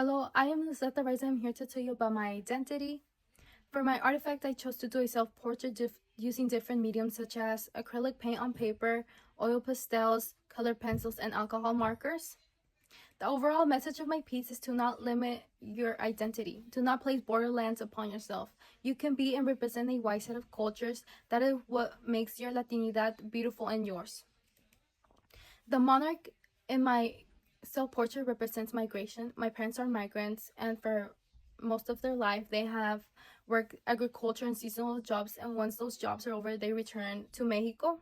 Hello, I am Liseth Araiza. I'm here to tell you about my identity. For my artifact, I chose to do a self-portrait using different mediums such as acrylic paint on paper, oil pastels, colored pencils, and alcohol markers. The overall message of my piece is to not limit your identity. Do not place borderlands upon yourself. You can be and represent a wide set of cultures. That is what makes your Latinidad beautiful and yours. The monarch in my self-portrait represents migration. My parents are migrants, and for most of their life, they have worked agriculture and seasonal jobs. And once those jobs are over, they return to Mexico.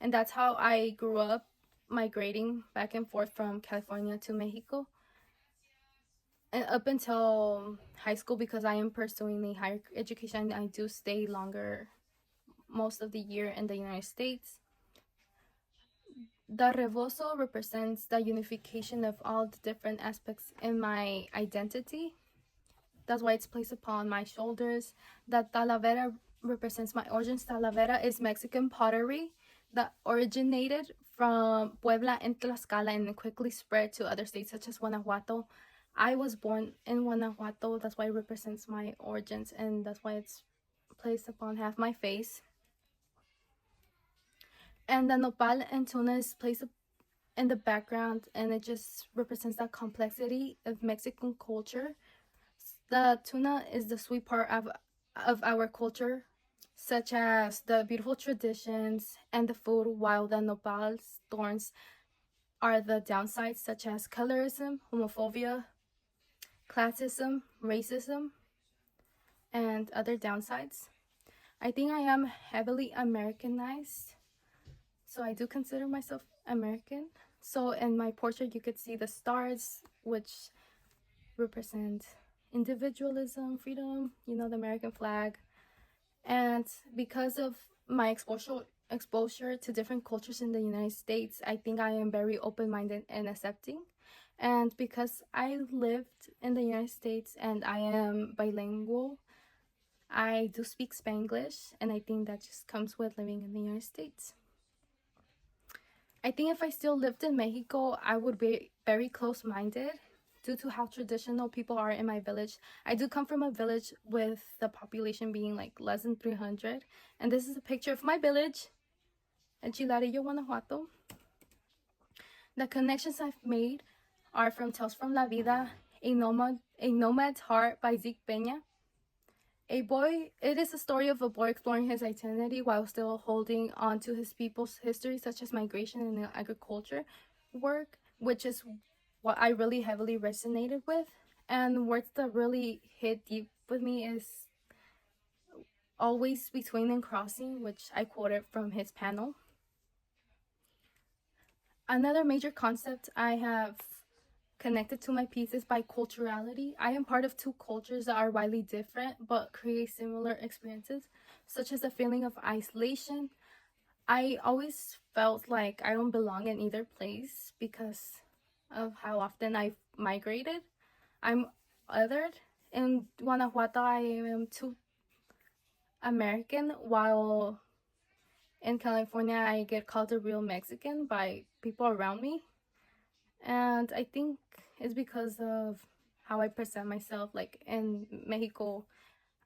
And that's how I grew up, migrating back and forth from California to Mexico. And up until high school, because I am pursuing a higher education, I do stay longer most of the year in the United States. The rebozo represents the unification of all the different aspects in my identity. That's why it's placed upon my shoulders. The talavera represents my origins. Talavera is Mexican pottery that originated from Puebla and Tlaxcala and quickly spread to other states such as Guanajuato. I was born in Guanajuato. That's why it represents my origins, and that's why it's placed upon half my face. And the nopal and tuna is placed in the background, and it just represents that complexity of Mexican culture. The tuna is the sweet part of our culture, such as the beautiful traditions and the food, while the nopal's thorns are the downsides, such as colorism, homophobia, classism, racism, and other downsides. I think I am heavily Americanized, so I do consider myself American. So in my portrait, you could see the stars, which represent individualism, freedom, the American flag. And because of my exposure to different cultures in the United States, I think I am very open-minded and accepting. And because I lived in the United States and I am bilingual, I do speak Spanglish, and I think that just comes with living in the United States. I think if I still lived in Mexico, I would be very close-minded due to how traditional people are in my village. I do come from a village with the population being like less than 300. And this is a picture of my village in Chilarillo, Guanajuato. The connections I've made are from Tales from La Vida, A Nomad's Heart by Zeke Peña. It is a story of a boy exploring his identity while still holding on to his people's history, such as migration and agriculture work, which is what I really heavily resonated with. And words that really hit deep with me is always between and crossing, which I quoted from his panel. Another major concept I have connected to my piece is biculturality. I am part of two cultures that are widely different but create similar experiences, such as the feeling of isolation. I always felt like I don't belong in either place because of how often I've migrated. I'm othered. In Guanajuato, I am too American, while in California, I get called a real Mexican by people around me. And I think it's because of how I present myself. Like in Mexico,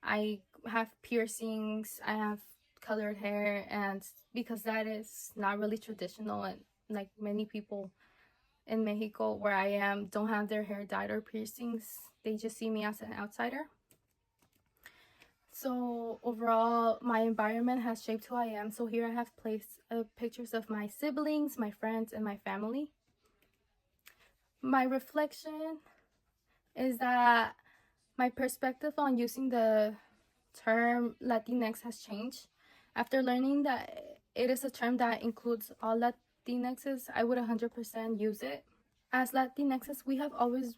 I have piercings, I have colored hair, and because that is not really traditional, and like many people in Mexico where I am don't have their hair dyed or piercings, they just see me as an outsider. So overall, my environment has shaped who I am. So here I have placed pictures of my siblings, my friends, and my family. My reflection is that my perspective on using the term Latinx has changed. After learning that it is a term that includes all Latinxes, I would 100% use it. As Latinxes, we have always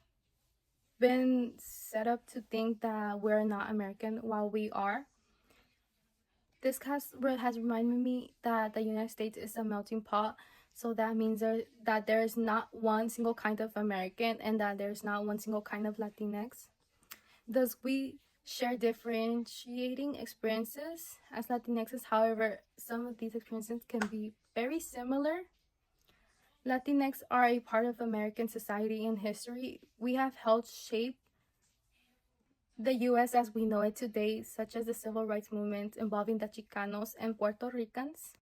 been set up to think that we're not American while we are. This has reminded me that the United States is a melting pot. So that means that there is not one single kind of American and that there's not one single kind of Latinx. Thus, we share differentiating experiences as Latinxes. However, some of these experiences can be very similar. Latinx are a part of American society and history. We have helped shape the U.S. as we know it today, such as the civil rights movement involving the Chicanos and Puerto Ricans.